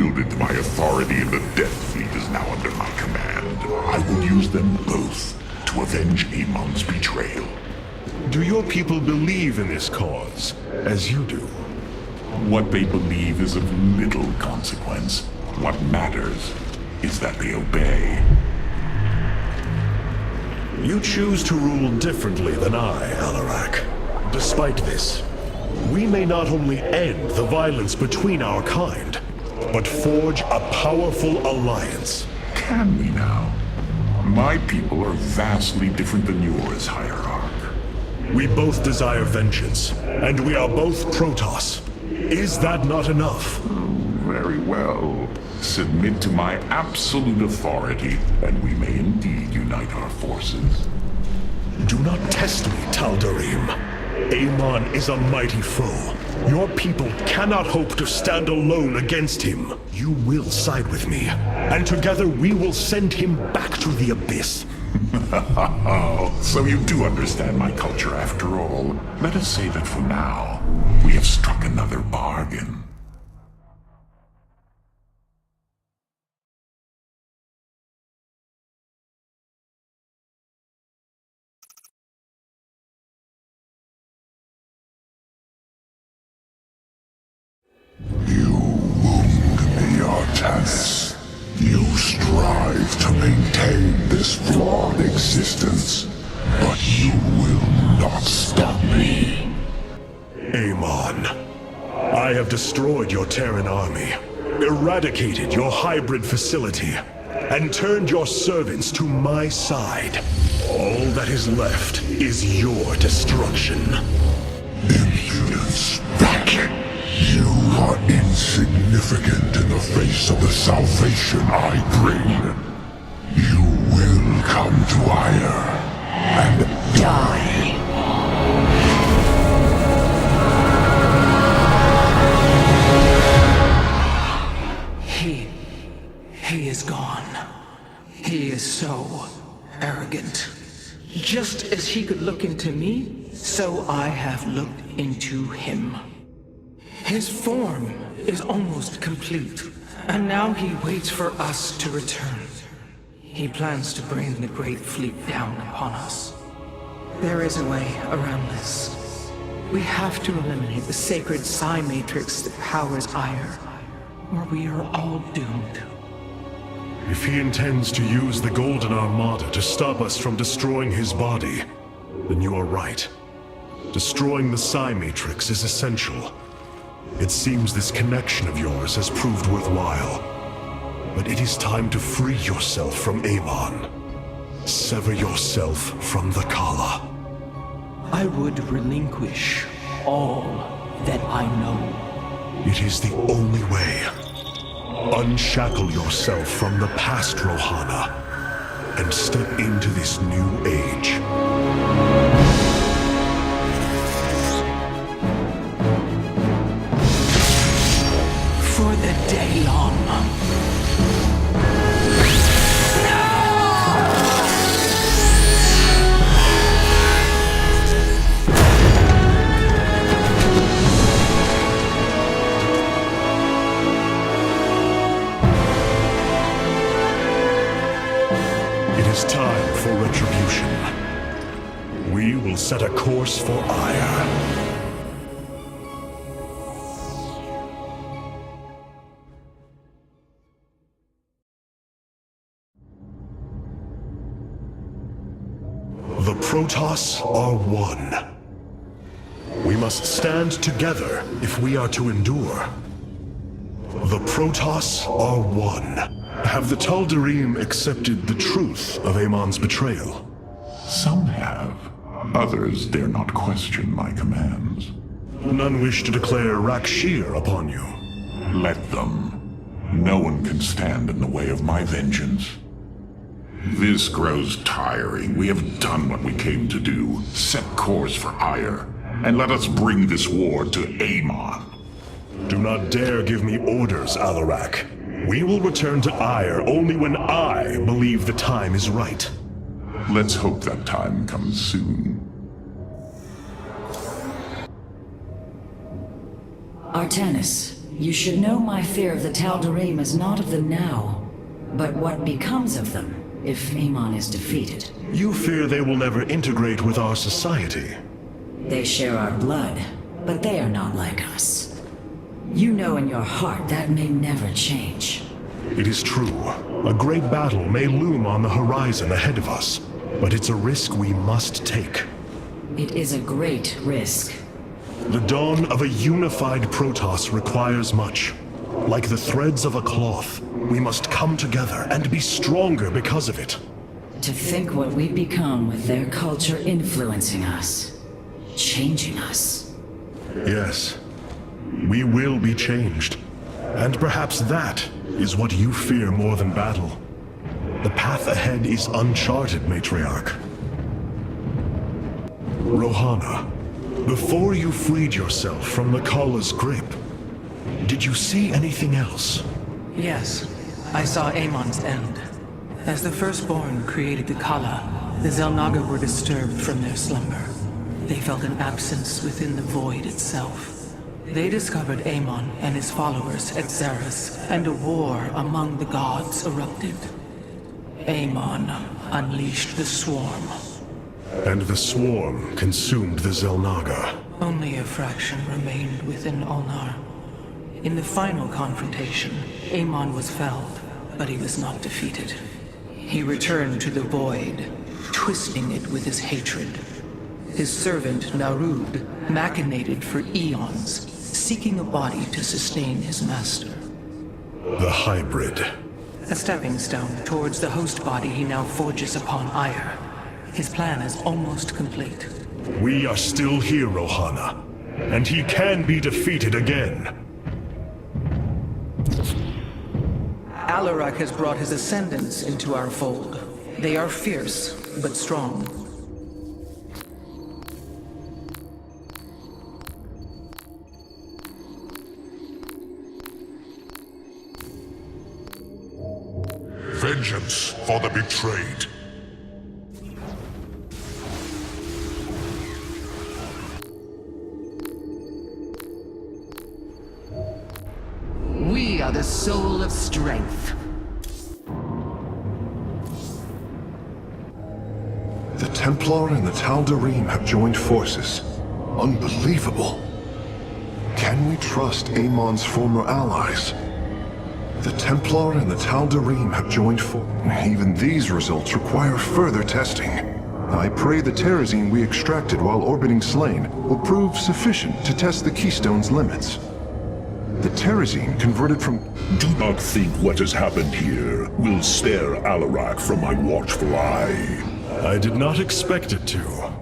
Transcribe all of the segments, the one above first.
yielded to my authority and the Death Fleet is now under my command. I will use them both to avenge Amon's betrayal. Do your people believe in this cause, as you do? What they believe is of little consequence. What matters is that they obey. You choose to rule differently than I, Alarak. Despite this, we may not only end the violence between our kind, but forge a powerful alliance. Can we now? My people are vastly different than yours, Hierarch. We both desire vengeance, and we are both Protoss. Is that not enough? Very well. Submit to my absolute authority, and we may indeed unite our forces. Do not test me, Tal'Darim. Amon is a mighty foe. Your people cannot hope to stand alone against him. You will side with me, and together we will send him back to the Abyss. So you do understand my culture after all. Let us say that for now, we have struck another bargain. You wound me, Artanis. You strive to maintain this flawed existence, but you will not stop me. Amon, I have destroyed your Terran army, eradicated your hybrid facility, and turned your servants to my side. All that is left is your destruction. Impudence, back! You are insignificant in the face of the salvation I bring. You will come to Ire and die. He is gone. He is so arrogant. Just as he could look into me, so I have looked into him. His form is almost complete, and now he waits for us to return. He plans to bring the Great Fleet down upon us. There is a way around this. We have to eliminate the sacred psi matrix that powers Ire, or we are all doomed. If he intends to use the Golden Armada to stop us from destroying his body, then you are right. Destroying the psi matrix is essential. It seems this connection of yours has proved worthwhile. But it is time to free yourself from Amon. Sever yourself from the Kala. I would relinquish all that I know. It is the only way. Unshackle yourself from the past, Rohana, and step into this new age. For the Daylon. It is time for retribution. We will set a course for Ire. The Protoss are one. We must stand together if we are to endure. The Protoss are one. Have the Tal'Darim accepted the truth of Amon's betrayal? Some have. Others dare not question my commands. None wish to declare Rakshir upon you. Let them. No one can stand in the way of my vengeance. This grows tiring. We have done what we came to do. Set course for Ire, and let us bring this war to Amon. Do not dare give me orders, Alarak. We will return to Ire only when I believe the time is right. Let's hope that time comes soon. Artanis, You should know my fear of the Tal'Darim is not of the now, but what becomes of them if Amon is defeated. You fear they will never integrate with our society. They share our blood, but they are not like us. You know in your heart that may never change. It is true. A great battle may loom on the horizon ahead of us, but it's a risk we must take. It is a great risk. The dawn of a unified Protoss requires much. Like the threads of a cloth, we must come together and be stronger because of it. To think what we become with their culture influencing us, changing us. Yes, we will be changed. And perhaps that is what you fear more than battle. The path ahead is uncharted, Matriarch. Rohana, before you freed yourself from the Kala's grip, did you see anything else? Yes, I saw Amon's end. As the Firstborn created the Kala, the Xel'Naga were disturbed from their slumber. They felt an absence within the void itself. They discovered Amon and his followers at Xeris, and a war among the gods erupted. Amon unleashed the Swarm. And the Swarm consumed the Xel'Naga. Only a fraction remained within Ulnar. In the final confrontation, Amon was felled, but he was not defeated. He returned to the void, twisting it with his hatred. His servant, Narud, machinated for eons, seeking a body to sustain his master. The hybrid. A stepping stone towards the host body he now forges upon Ire. His plan is almost complete. We are still here, Rohana, and he can be defeated again. Alarak has brought his ascendants into our fold. They are fierce, but strong. Vengeance for the betrayed. We are the soul of strength. The Templar and the Tal'Darim have joined forces. Unbelievable. Can we trust Amon's former allies? The Templar and the Tal'Darim have joined Even these results require further testing. I pray the terrazine we extracted while orbiting Slain will prove sufficient to test the Keystone's limits. The terrazine converted from... Do not think what has happened here will spare Alarak from my watchful eye. I did not expect it to.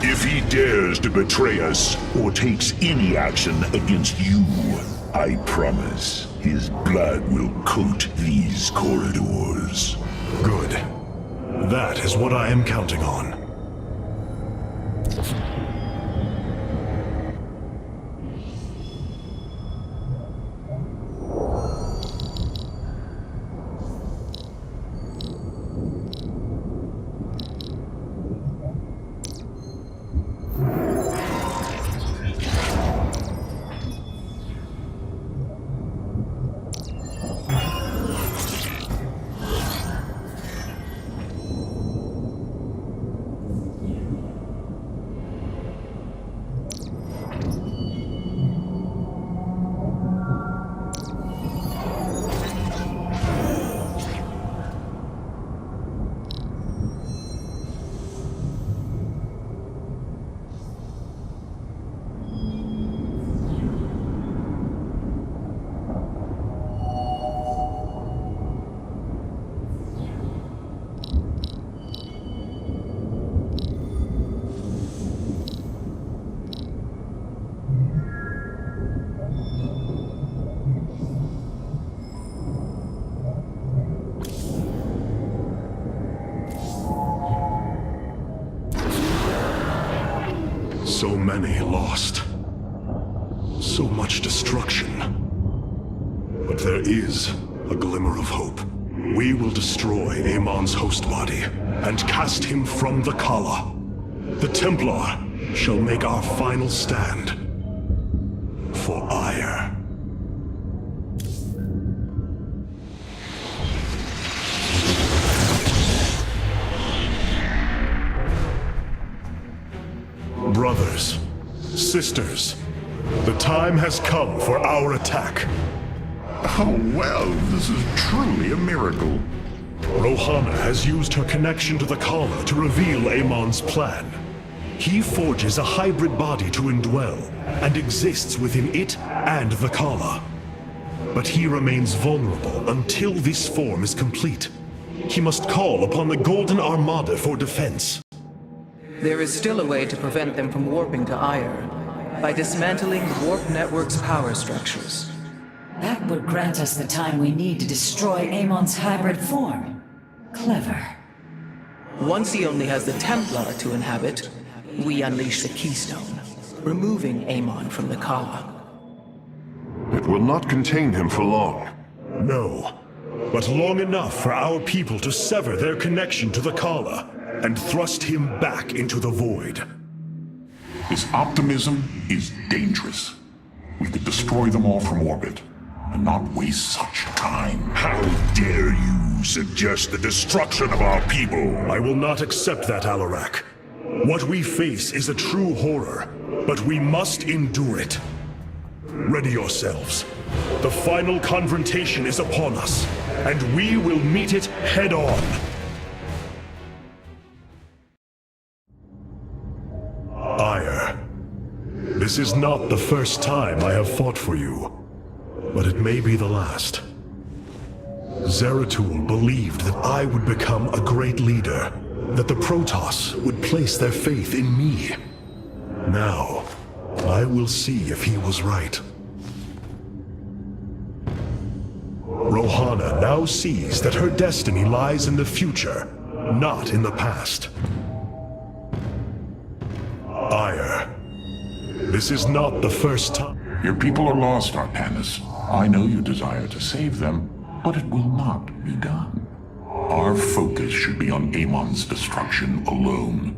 If he dares to betray us or takes any action against you, I promise his blood will coat these corridors. Good. That is what I am counting on. So many lost. So much destruction. But there is a glimmer of hope. We will destroy Amon's host body and cast him from the Kala. The Templar shall make our final stand for Ire. sisters, the time has come for our attack. Oh, well, this is truly a miracle. Rohana has used her connection to the Kala to reveal Amon's plan. He forges a hybrid body to indwell, and exists within it and the Kala. But he remains vulnerable until this form is complete. He must call upon the Golden Armada for defense. There is still a way to prevent them from warping to Ire, by dismantling the warp network's power structures. That would grant us the time we need to destroy Amon's hybrid form. Clever. Once he only has the Templar to inhabit, we unleash the Keystone, removing Amon from the Kala. It will not contain him for long. No, but long enough for our people to sever their connection to the Kala and thrust him back into the void. His optimism is dangerous. We could destroy them all from orbit, and not waste such time. How dare you suggest the destruction of our people? I will not accept that, Alarak. What we face is a true horror, but we must endure it. Ready yourselves. The final confrontation is upon us, and we will meet it head on. Ire, this is not the first time I have fought for you, but it may be the last. Zeratul believed that I would become a great leader, that the Protoss would place their faith in me. Now, I will see if he was right. Rohana now sees that her destiny lies in the future, not in the past. Ire, this is not the first time. Your people are lost, Artanis. I know you desire to save them, but it will not be done. Our focus should be on Amon's destruction alone.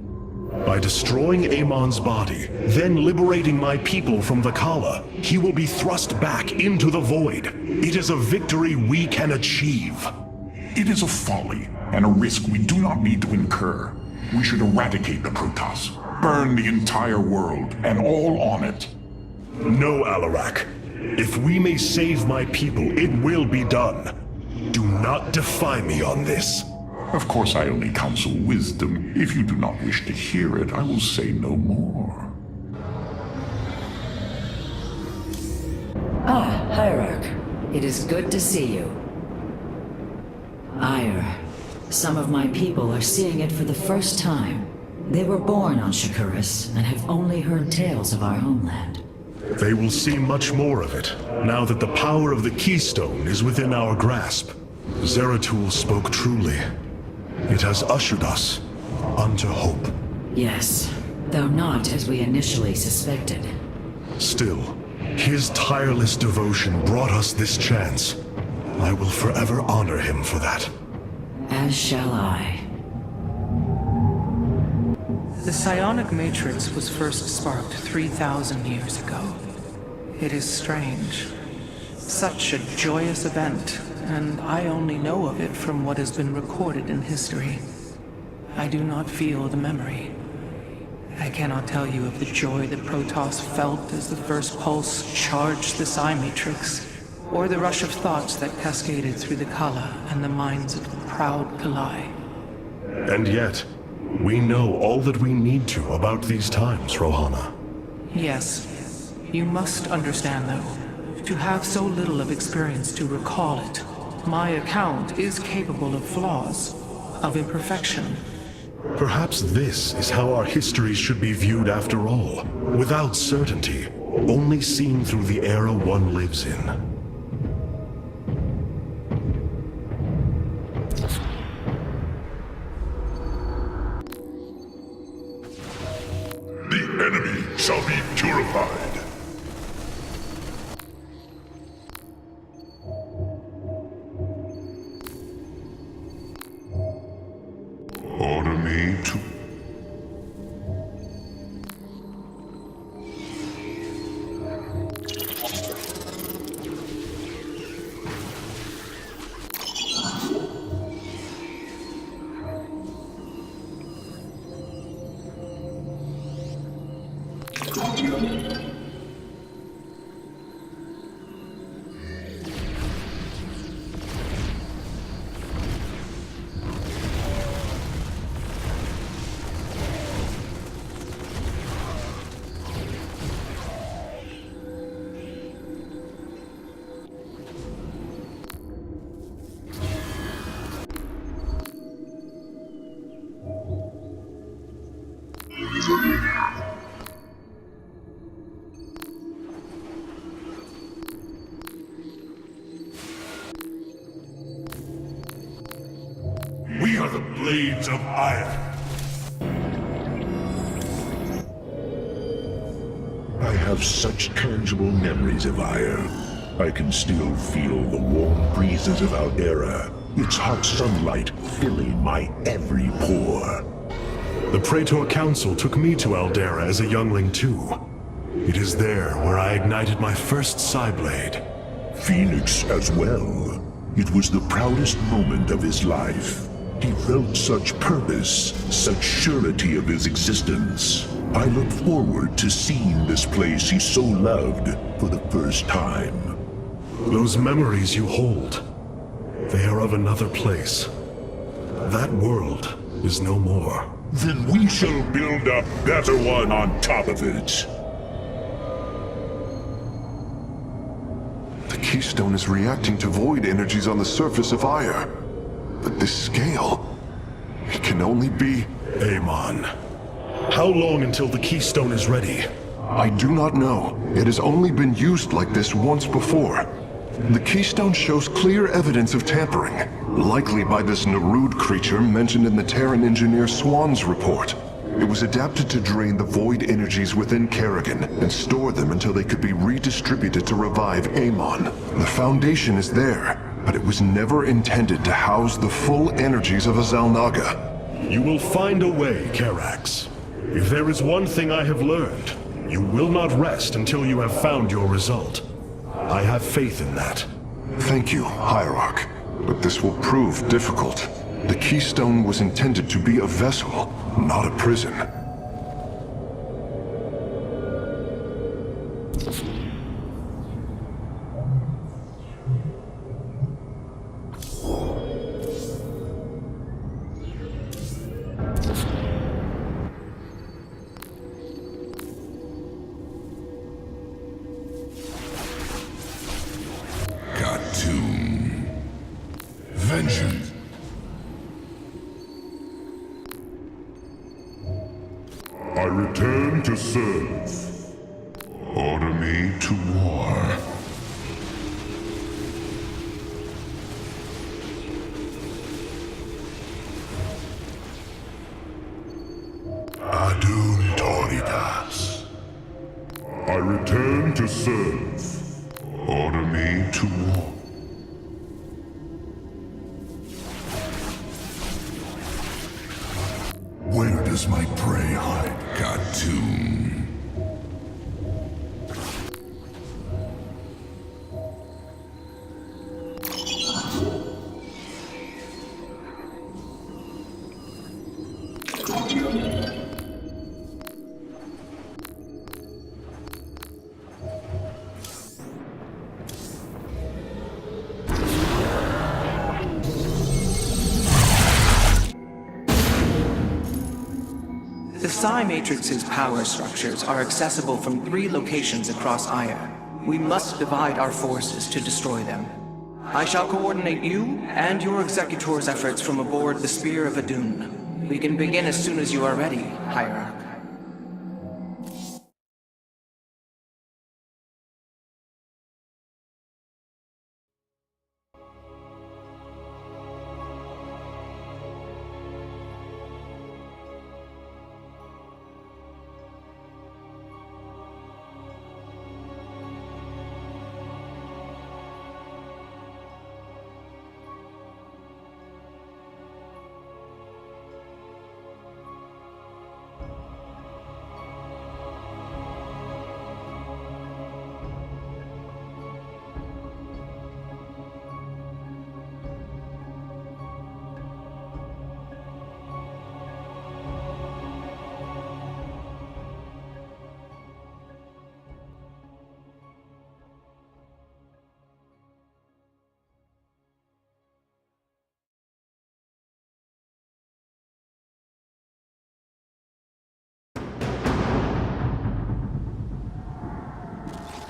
By destroying Amon's body, then liberating my people from the Kala, he will be thrust back into the void. It is a victory we can achieve. It is a folly and a risk we do not need to incur. We should eradicate the Protoss, burn the entire world and all on it. No, Alarak. If we may save my people, it will be done. Do not defy me on this. Of course, I only counsel wisdom. If you do not wish to hear it, I will say no more. Ah, Hierarch. It is good to see you. Ire, some of my people are seeing it for the first time. They were born on Shakuras and have only heard tales of our homeland. They will see much more of it, now that the power of the Keystone is within our grasp. Zeratul spoke truly. It has ushered us unto hope. Yes, though not as we initially suspected. Still, his tireless devotion brought us this chance. I will forever honor him for that. As shall I. The psionic matrix was first sparked 3,000 years ago. It is strange. Such a joyous event, and I only know of it from what has been recorded in history. I do not feel the memory. I cannot tell you of the joy that Protoss felt as the first pulse charged the psi matrix, or the rush of thoughts that cascaded through the Kala and the minds of the proud Kalai. And yet, we know all that we need to about these times, Rohana. Yes. You must understand, though, to have so little of experience to recall it, my account is capable of flaws, of imperfection. Perhaps this is how our histories should be viewed after all, without certainty, only seen through the era one lives in. The enemy shall be purified. Order me to... We are the Blades of Iron. I have such tangible memories of Ire. I can still feel the warm breezes of Aldera, its hot sunlight filling my every pore. The Praetor Council took me to Aldera as a youngling too. It is there where I ignited my first Psyblade. Phoenix as well. It was the proudest moment of his life. He felt such purpose, such surety of his existence. I look forward to seeing this place he so loved for the first time. Those memories you hold, they are of another place. That world is no more. Then we shall build a better one on top of it. The Keystone is reacting to void energies on the surface of Ire. But this scale, it can only be... Amon, how long until the Keystone is ready? I do not know. It has only been used like this once before. The Keystone shows clear evidence of tampering, likely by this Narud creature mentioned in the Terran engineer Swan's report. It was adapted to drain the void energies within Kerrigan and store them until they could be redistributed to revive Amon. The foundation is there, but it was never intended to house the full energies of a Xalnaga. You will find a way, Karax. If there is one thing I have learned, you will not rest until you have found your result. I have faith in that. Thank you, Hierarch. But this will prove difficult. The Keystone was intended to be a vessel, not a prison. Vengeance. I return to serve. Order me to war. Adun Toritas. I return to serve. Order me to war. Where does my prey hide? Khatun. The Psi Matrix's power structures are accessible from 3 locations across Ire. We must divide our forces to destroy them. I shall coordinate you and your Executor's efforts from aboard the Spear of Adun. We can begin as soon as you are ready, Hierarch.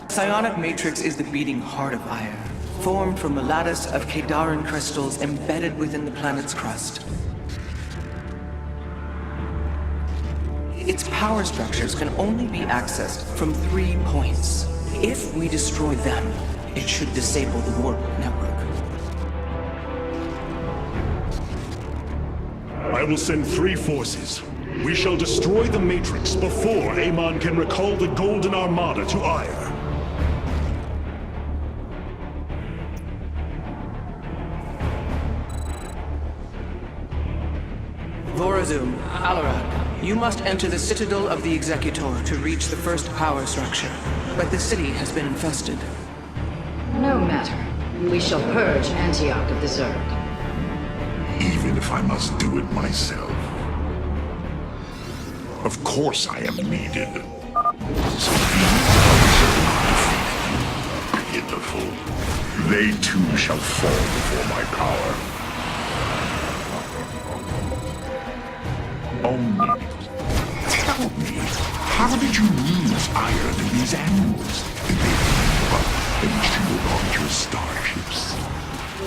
Psionic Matrix is the beating heart of Ire, formed from a lattice of Kadaran crystals embedded within the planet's crust. Its power structures can only be accessed from 3 points. If we destroy them, it should disable the warp network. I will send 3 forces. We shall destroy the Matrix before Amon can recall the Golden Armada to Ire. Vorazum, Alarad, you must enter the Citadel of the Executor to reach the first power structure. But the city has been infested. No matter. We shall purge Antioch of the Zerg. Even if I must do it myself. Of course I am needed. So these others are not defeated. Pitiful. They too shall fall before my power. Only tell me, how did you lose Ire to these animals? Did they give up and shield on your starships?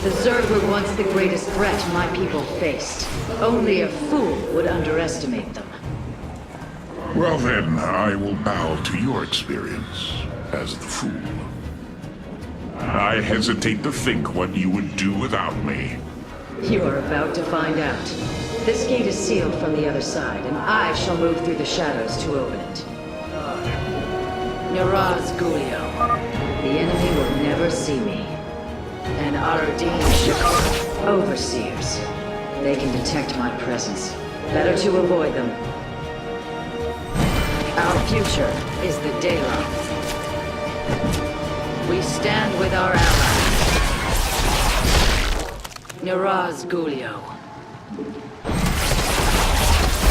The Zerg were once the greatest threat my people faced. Only a fool would underestimate them. Well then, I will bow to your experience as the fool. I hesitate to think what you would do without me. You are about to find out. This gate is sealed from the other side, and I shall move through the shadows to open it. Naraz Gulio. The enemy will never see me. And Aradin Shakar. Overseers. They can detect my presence. Better to avoid them. Our future is the daylight. We stand with our allies. Naraz Gulio.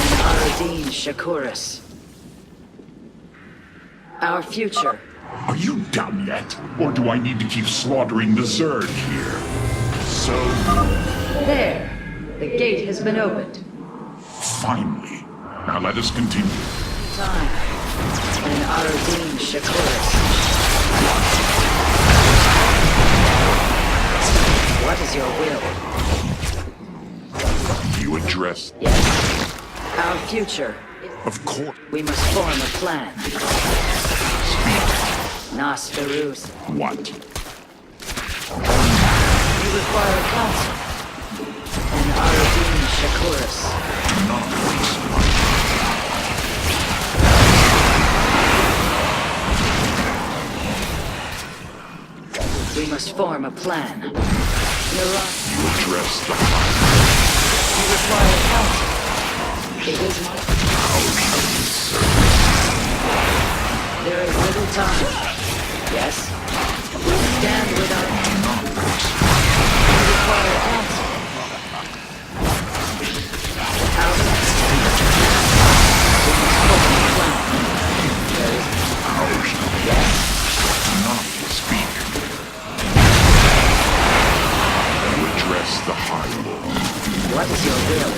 And Aradin Shakuris. Our future. Are you done yet? Or do I need to keep slaughtering the Zerg here? So, There. The gate has been opened. finally. Now let us continue. Time. And Aradin Shakuris. What is your will? You address... Yes. Our future. Of course. We must form a plan. Nastarus. What? You require counsel. And Aradin Shakuris. Do not waste my We must form a plan. You address the You require counsel. It is my... There is little time. Yes? We stand with our... You require counsel. Our... We must form a plan. There is... Yes? not speak. You address the High Lord. What is your will?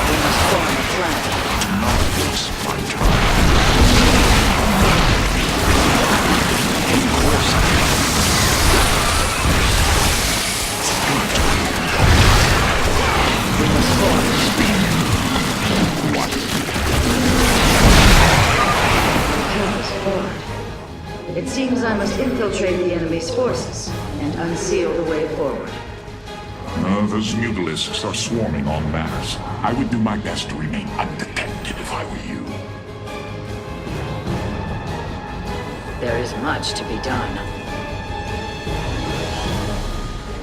We must form a plan. Do not waste my time. Of course I am. We must form. What? Purpose forward. It seems I must infiltrate the enemy's forces and unseal the way forward. Those mutalisks are swarming en masse. I would do my best to remain undetected if I were you. There is much to be done.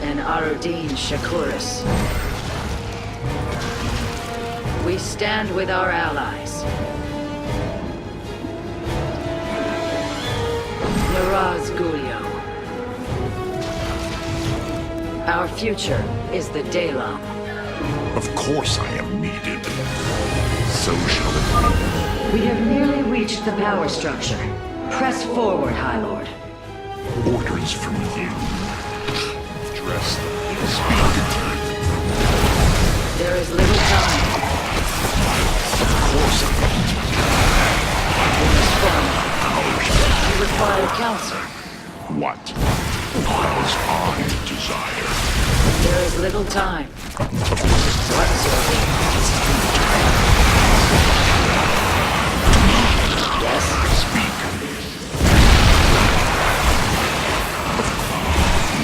And Aradin Shakuris. We stand with our allies. Naraz Gulio. Our future is the Daylon. Of course I am needed. So shall it be. We have nearly reached the power structure. Press forward, High Lord. Orders from you. Dress speak. There is little time. Of course I am. We must form. You require counsel. What? as I desire. There is little time. What is your Yes? Speak.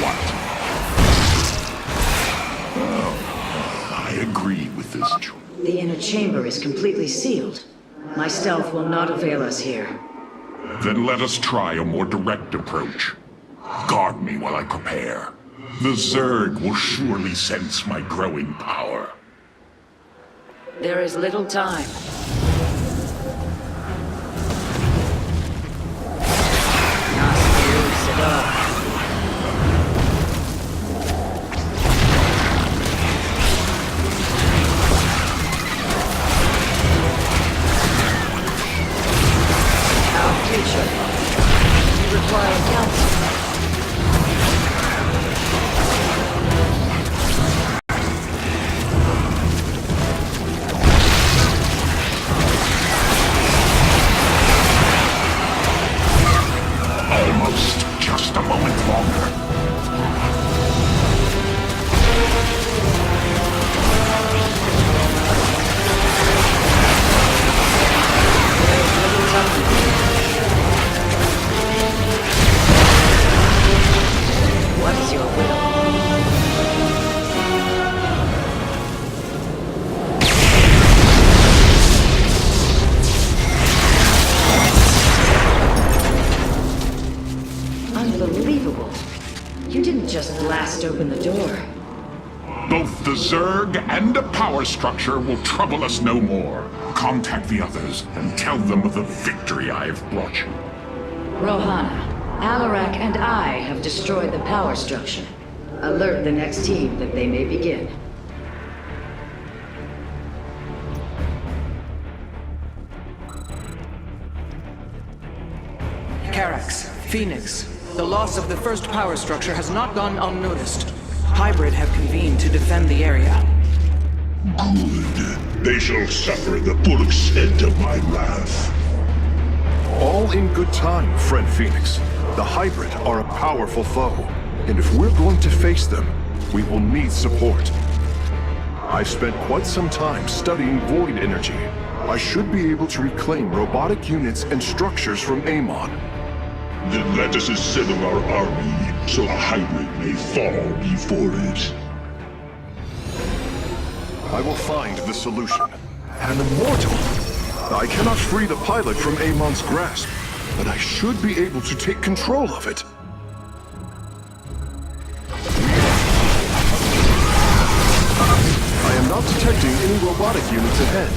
What? I agree with this choice. The inner chamber is completely sealed. My stealth will not avail us here. Then let us try a more direct approach. Guard me while I prepare. The Zerg will surely sense my growing power. There is little time. Our future. You require counsel. Almost. Just a moment longer. What is your will? Unbelievable. You didn't just blast open the door. Both the Zerg and a power structure will trouble us no more. Contact the others and tell them of the victory I have brought you. Rohana, Alarak and I have destroyed the power structure. Alert the next team that they may begin. Carax, Phoenix, the loss of the first power structure has not gone unnoticed. Hybrid have convened to defend the area. Good. They shall suffer the full extent of my wrath. All in good time, friend Phoenix. The Hybrid are a powerful foe, and if we're going to face them, we will need support. I've spent quite some time studying void energy. I should be able to reclaim robotic units and structures from Amon. Then let us assemble our army, so a hybrid may fall before it. I will find the solution. An immortal! I cannot free the pilot from Amon's grasp, but I should be able to take control of it. I am not detecting any robotic units ahead.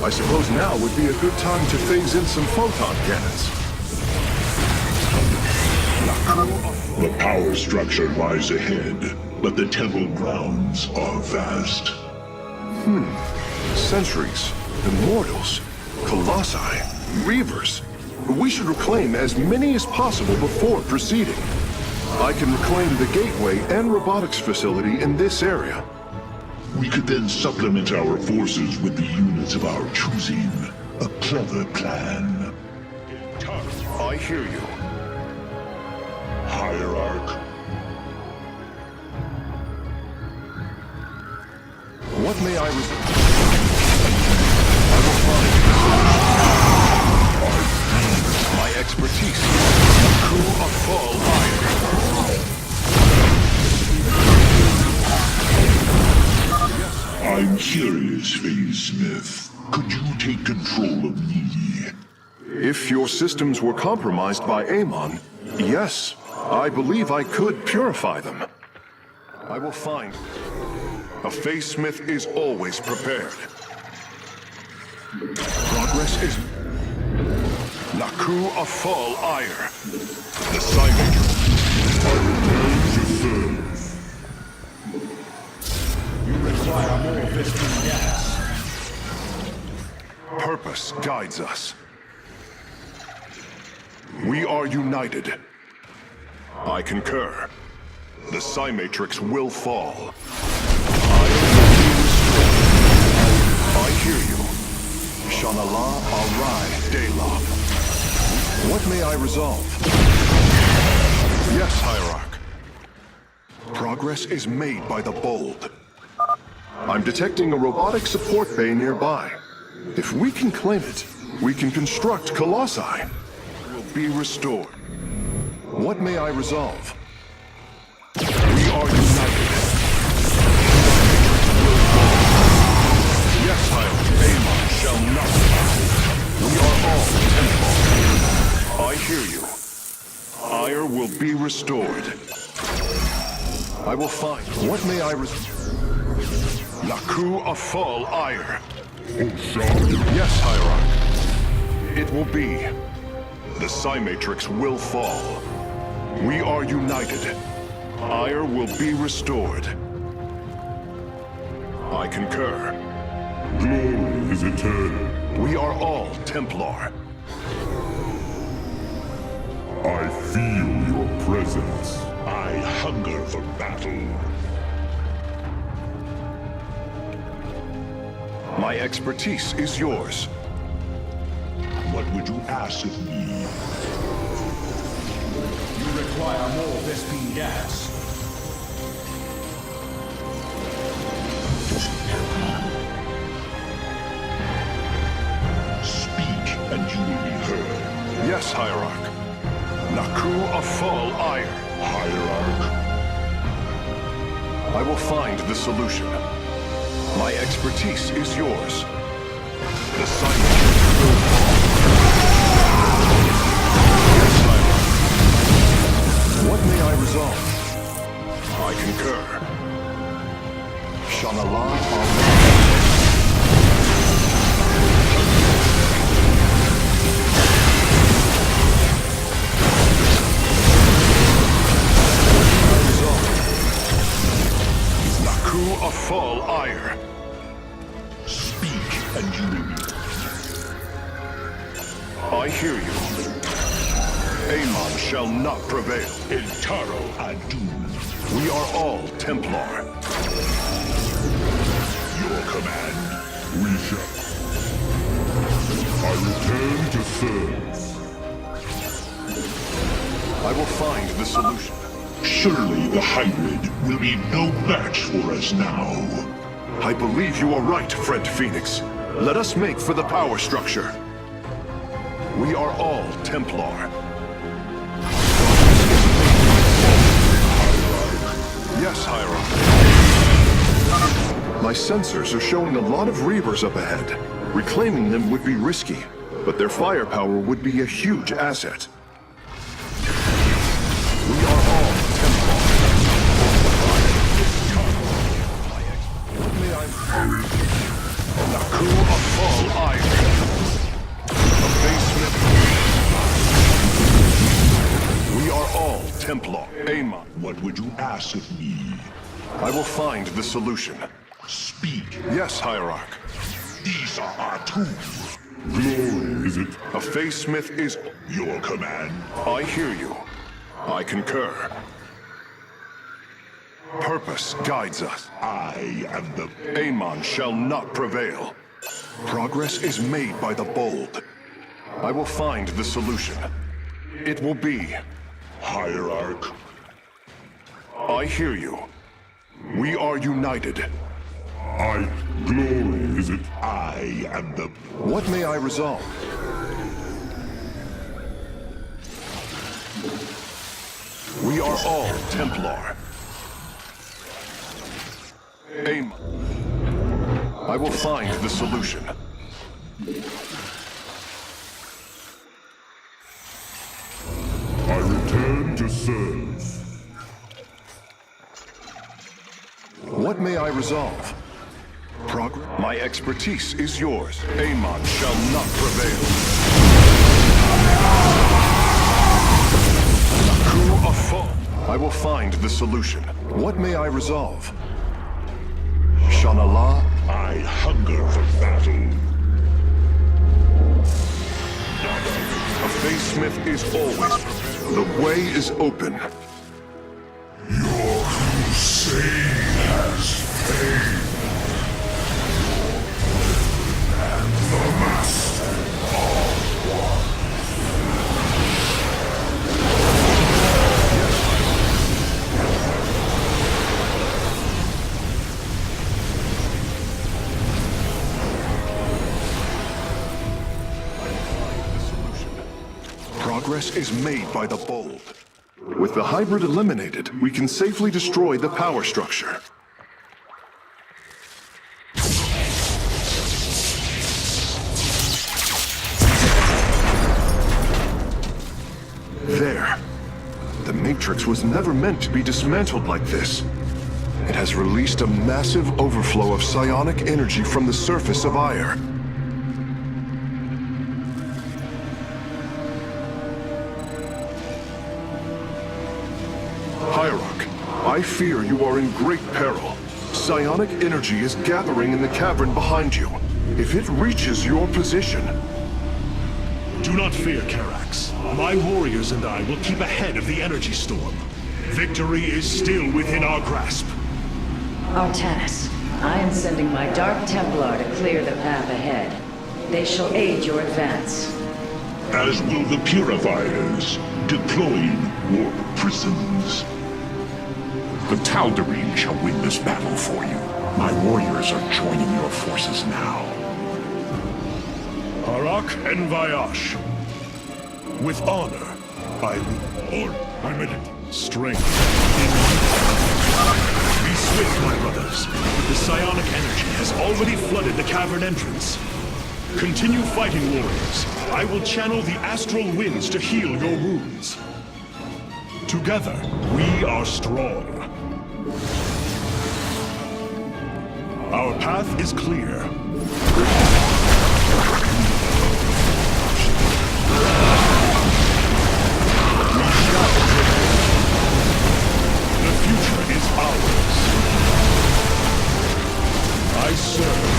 I suppose now would be a good time to phase in some photon cannons. The power structure lies ahead, but the temple grounds are vast. Sentries, Immortals, Colossi, Reavers. We should reclaim as many as possible before proceeding. I can reclaim the gateway and robotics facility in this area. We could then supplement our forces with the units of our choosing. A clever plan. I hear you. Hierarch. What may I will find my expertise. Crew of Fall Iron. I'm curious, Phase Smith. Could you take control of me? If your systems were compromised by Amon, yes, I believe I could purify them. I will find. A Phase Smith is always prepared. Progress is... Naku of Fall Ire. The Cymatrix. You require more viscous gas. Purpose guides us. We are united. I concur. The Cymatrix will fall. I hear you. Shanala Arai Delab. What may I resolve? Yes, Hierarch. Progress is made by the bold. I'm detecting a robotic support bay nearby. If we can claim it, we can construct Colossi. Will be restored. What may I resolve? We are united. Yes, Amon shall not. We are all Templar. I hear you. Ire will be restored. I will find. What may I Laku Afal Ire. Yes, Hierarch. It will be. The Psi-Matrix will fall. We are united. Ire will be restored. I concur. Glory is eternal. We are all Templar. I feel your presence. I hunger for battle. My expertise is yours. What would you ask of me? You require more Vespine gas. Speak, and you will be heard. Yes, Hierarch. Naku Afal Ire. Hierarch. I will find the solution. My expertise is yours. The Psi-Matrix will fall. Yes, Hierarch. What may I resolve? I concur. Shanala Afal Ire. Speak, and you will be. I hear you. Amon shall not prevail. Intaro Adun. We are all Templar. Your command. We shall. I return to serve. I will find the solution. Surely the hybrid will be no match for us now. I believe you are right, friend Phoenix. Let us make for the power structure. We are all Templar. Yes, Hierarch. My sensors are showing a lot of Reavers up ahead. Reclaiming them would be risky, but their firepower would be a huge asset. We are all Templar. What may I... Naku Afal Ire. Abasement. We are all Templar. Amon. What would you ask of me? I will find the solution. Speak. Yes, Hierarch. These are our tools. Glory, is it? A Facesmith is... Your command. I hear you. I concur. Purpose guides us. I am the... Amon shall not prevail. Progress is made by the bold. I will find the solution. It will be... Hierarch. I hear you. We are united. Glory, is it? I am the... What may I resolve? We are all Templar. Aim. I will find the solution. I return to serve. What may I resolve? My expertise is yours. Amon shall not prevail. Naku Afal. I will find the solution. What may I resolve? Shanala. I hunger for battle. A Facesmith is always prepared. The way is open. Your crusade has failed. And the master are one. Progress is made by the bold. With the hybrid eliminated, we can safely destroy the power structure. There. The Matrix was never meant to be dismantled like this. It has released a massive overflow of psionic energy from the surface of Ire. Hierarch, I fear you are in great peril. Psionic energy is gathering in the cavern behind you. If it reaches your position... Do not fear, Karax. My warriors and I will keep ahead of the energy storm. Victory is still within our grasp. Artanis, I am sending my Dark Templar to clear the path ahead. They shall aid your advance. As will the Purifiers, deploying warp prisons. The Tal'Darim shall win this battle for you. My warriors are joining your forces now. Harak and Vayash. With honor, I lead. I'm in it. Strength. Be swift, my brothers. The psionic energy has already flooded the cavern entrance. Continue fighting, warriors. I will channel the astral winds to heal your wounds. Together, we are strong. Our path is clear. The future is ours. I serve.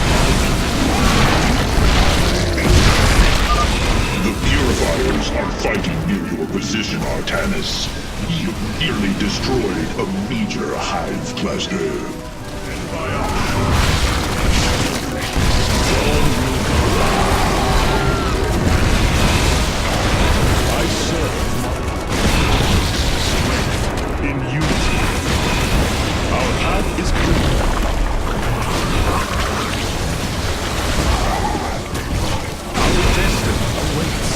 The Purifiers are fighting near your position, Artanis. You nearly destroyed a major hive cluster. I serve in unity. Our path is clear. Our destiny awaits.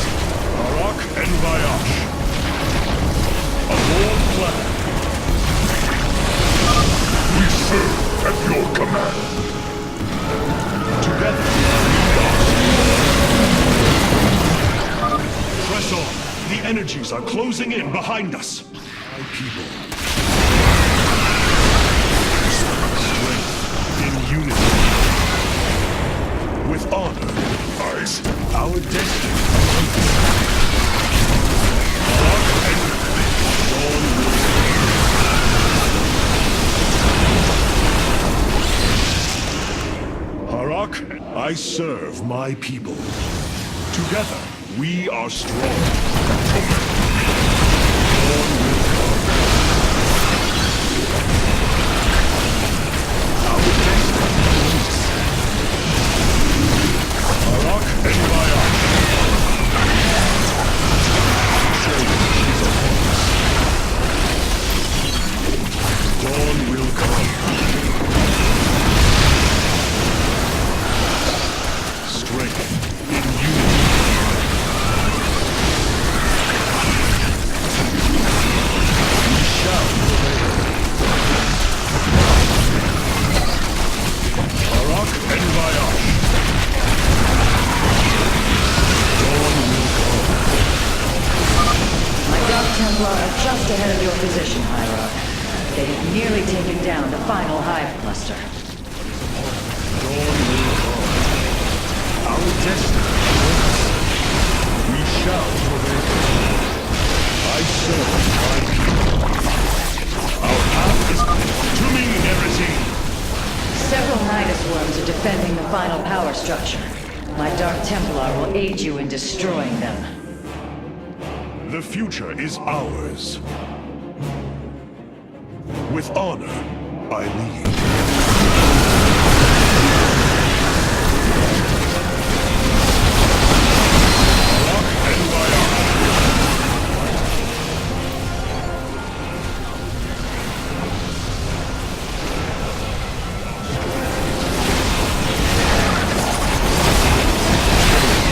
Harak and Vayash. A bold plan. We serve at your command. Together, press on. The energies are closing in behind us. My people. Strength in unity. With honor. Ours. Our destiny. Rock and dawn will. Harak, I serve my people. Together, we are strong. Just ahead of your position, Hierarch. They have nearly taken down the final hive cluster. Dawn will come. Our destiny awaits. We shall prevail. I serve my people. Our path is to me, Nerazine. Several Nidus worms are defending the final power structure. My Dark Templar will aid you in destroying them. The future is ours. With honor, I lead. Rock and Vayash.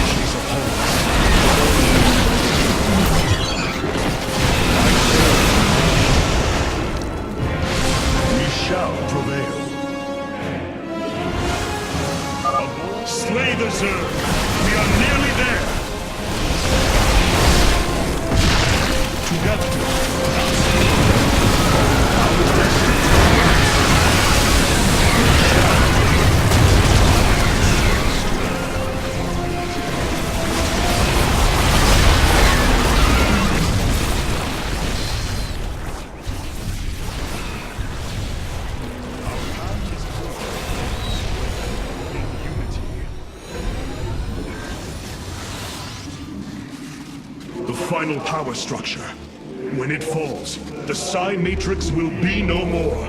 She's upon us. the final power structure. When it falls, the Psi Matrix will be no more.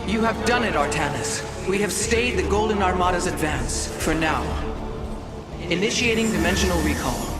You have done it, Artanis. We have stayed the Golden Armada's advance, for now. Initiating dimensional recall.